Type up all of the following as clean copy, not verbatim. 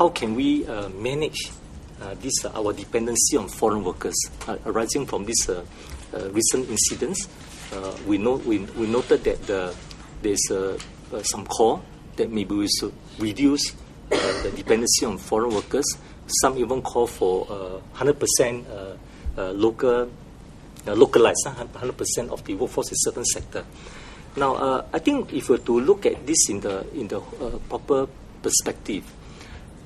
how can we manage this our dependency on foreign workers arising from this recent incidents. We noted that there's some call that maybe we should reduce the dependency on foreign workers. Some even call for 100% localized, 100% of the workforce in certain sector. Now, I think if we were to look at this in the proper perspective,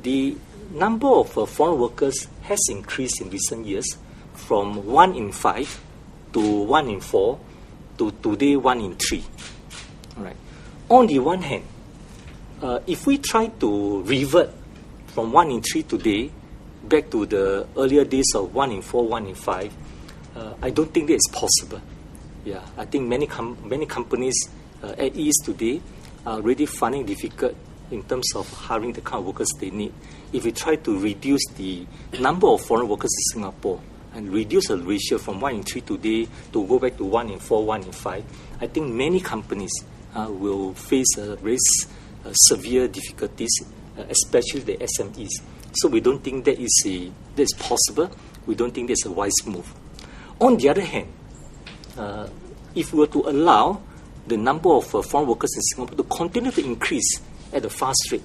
the number of foreign workers has increased in recent years from 1 in 5 to 1 in 4 to today 1 in 3. All right. On the one hand, if we try to revert from 1 in 3 today back to the earlier days of 1 in 4, 1 in 5, I don't think that is possible. Yeah, I think many companies at ease today are really finding it difficult in terms of hiring the kind of workers they need. If we try to reduce the number of foreign workers in Singapore and reduce the ratio from 1 in 3 today to go back to 1 in 4, 1 in 5, I think many companies will face very severe difficulties, especially the SMEs. So we don't think that is possible. We don't think that's a wise move. On the other hand, if we were to allow the number of foreign workers in Singapore to continue to increase at a fast rate,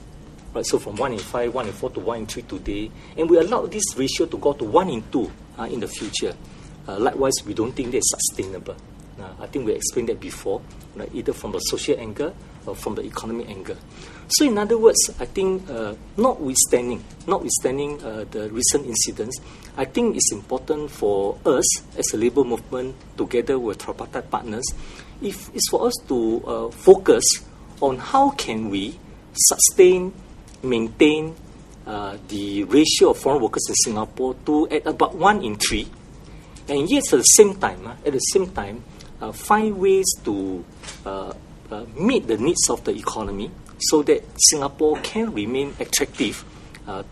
right? So from 1 in 5, 1 in 4 to 1 in 3 today, and we allow this ratio to go to 1 in 2 in the future, likewise, we don't think that's sustainable. I think we explained that before, right? Either from the social angle or from the economic angle. So in other words, I think notwithstanding the recent incidents, I think it's important for us as a labour movement, together with tripartite partners, it's for us to focus on how can we sustain, maintain the ratio of foreign workers in Singapore to at about 1 in 3, and yet at the same time, find ways to meet the needs of the economy so that Singapore can remain attractive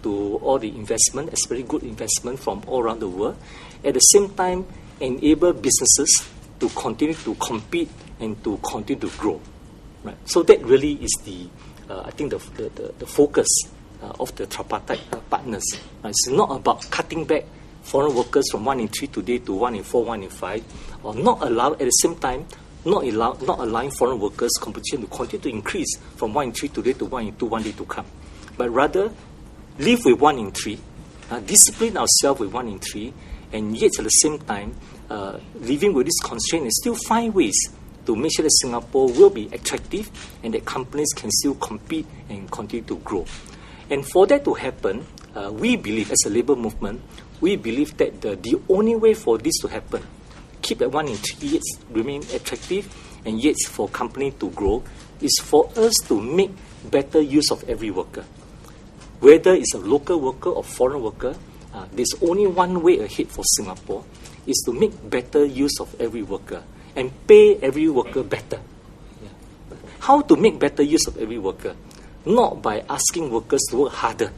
to all the investment, especially good investment from all around the world. At the same time, enable businesses to continue to compete and to continue to grow. Right. So that really is I think the focus of the tripartite partners. Right. It's not about cutting back foreign workers from 1 in 3 today to 1 in 4, 1 in 5, or not allow at the same time not allowing foreign workers' competition to continue to increase from 1 in 3 today to 1 in 2 one day to come, but rather live with 1 in 3, discipline ourselves with 1 in 3, and yet at the same time living with this constraint and still find ways to make sure that Singapore will be attractive and that companies can still compete and continue to grow. And for that to happen, we believe, as a labour movement, we believe that the only way for this to happen, keep at 1 in 3, yet remain attractive, and yet for company to grow, is for us to make better use of every worker. Whether it's a local worker or foreign worker, there's only one way ahead for Singapore, is to make better use of every worker and pay every worker better. Yeah. How to make better use of every worker? Not by asking workers to work harder.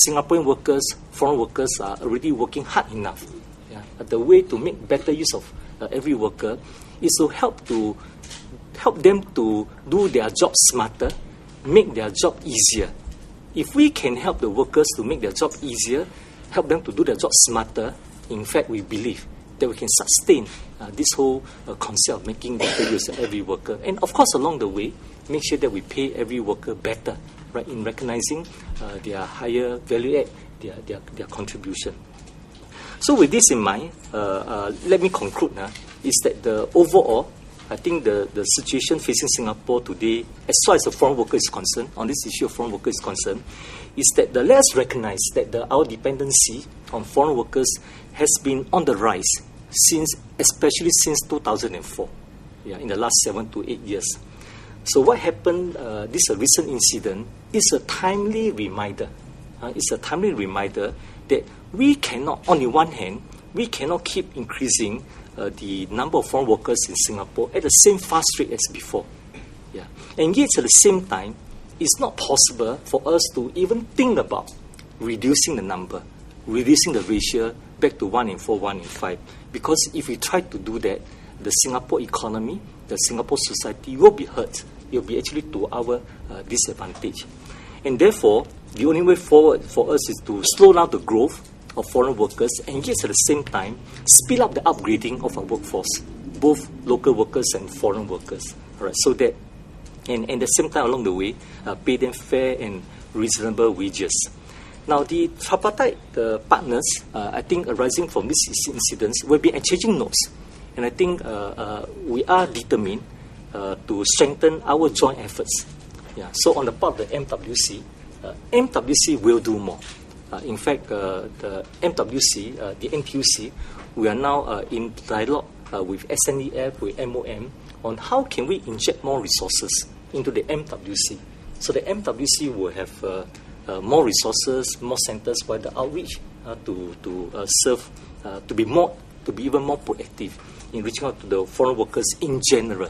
Singaporean workers, foreign workers are already working hard enough. Yeah. The way to make better use of every worker is to help them to do their job smarter, make their job easier. If we can help the workers to make their job easier, help them to do their job smarter, in fact, we believe that we can sustain this whole concept of making better use of every worker. And of course, along the way, make sure that we pay every worker better, right, in recognizing their higher value add, their contribution. So with this in mind, let me conclude is that the overall, I think the situation facing Singapore today, as far as the foreign worker is concerned, on this issue of foreign worker is concerned, is that let us recognize that our dependency on foreign workers has been on the rise especially since 2004, in the last 7 to 8 years. So what happened, this recent incident, is a timely reminder. It's a timely reminder that we cannot, on the one hand, we cannot keep increasing the number of foreign workers in Singapore at the same fast rate as before. And yet at the same time, it's not possible for us to even think about reducing the number, reducing the ratio back to 1 in 4, 1 in 5. Because if we try to do that, the Singapore economy, the Singapore society will be hurt. It will be actually to our disadvantage. And therefore, the only way forward for us is to slow down the growth of foreign workers and yet at the same time speed up the upgrading of our workforce, both local workers and foreign workers. All right, so that, and at the same time along the way, pay them fair and reasonable wages. Now, the tripartite partners, I think arising from these incidents, will be exchanging notes. And I think we are determined to strengthen our joint efforts. Yeah. So on the part of the MWC, MWC will do more. In fact, the MWC, the NTUC, we are now in dialogue with SNEF, with MOM, on how can we inject more resources into the MWC. So the MWC will have more resources, more centers for the outreach to serve, to be even more proactive in reaching out to the foreign workers in general.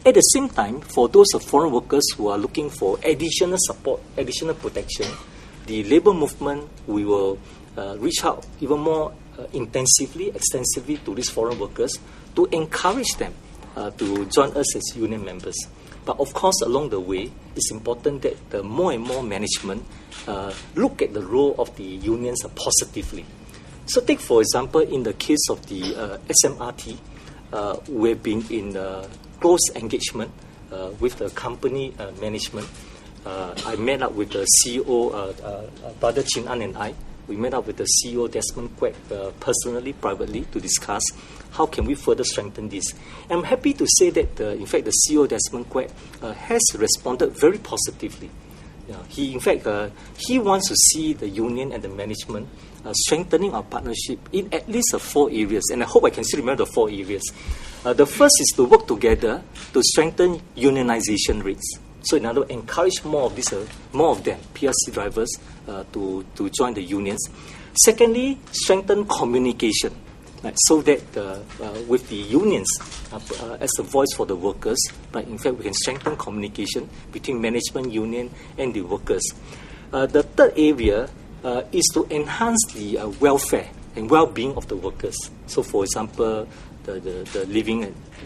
At the same time, for those foreign workers who are looking for additional support, additional protection, the labour movement, we will reach out even more intensively, extensively to these foreign workers to encourage them to join us as union members. But of course, along the way, it's important that more and more management look at the role of the unions positively. So take, for example, in the case of the SMRT, we've been in close engagement with the company management. I met up with the CEO, Brother Chin An and I. We met up with the CEO, Desmond Quek, personally, privately, to discuss how can we further strengthen this. I'm happy to say that, in fact, the CEO, Desmond Quek, has responded very positively. He, in fact, he wants to see the union and the management strengthening our partnership in at least 4 areas, and I hope I can still remember the 4 areas. The first is to work together to strengthen unionization rates. So in other words, encourage more of them, PRC drivers, to join the unions. Secondly, strengthen communication, right, so that with the unions as a voice for the workers, right, in fact, we can strengthen communication between management, union, and the workers. The third area is to enhance the welfare and well-being of the workers. So, for example, the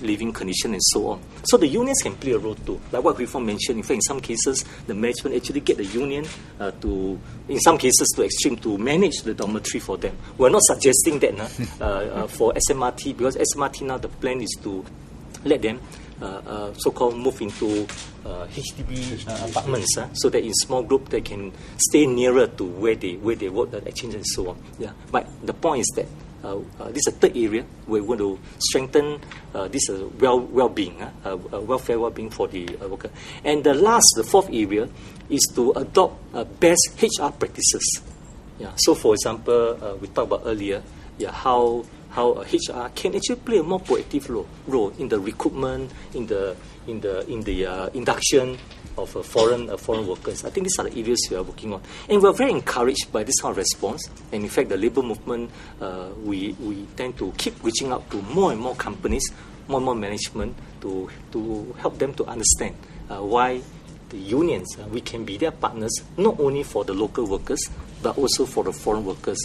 living condition and so on. So the unions can play a role too. Like what Reform mentioned, in fact, in some cases, the management actually get the union in some cases, to extreme, to manage the dormitory for them. We're not suggesting that for SMRT, because SMRT now the plan is to let them so-called move into HDB apartments, so that in small group they can stay nearer to where they work, the exchange and so on. Yeah. But the point is that this is a third area where we want to strengthen this well-being, welfare well-being for the worker. And the fourth area is to adopt best HR practices. Yeah. So, for example, we talked about earlier, how HR can actually play a more proactive role in the recruitment, in the induction of foreign workers. I think these are the areas we are working on, and we are very encouraged by this kind of response. And in fact, the labour movement, we tend to keep reaching out to more and more companies, more and more management to help them to understand why the unions, we can be their partners not only for the local workers but also for the foreign workers.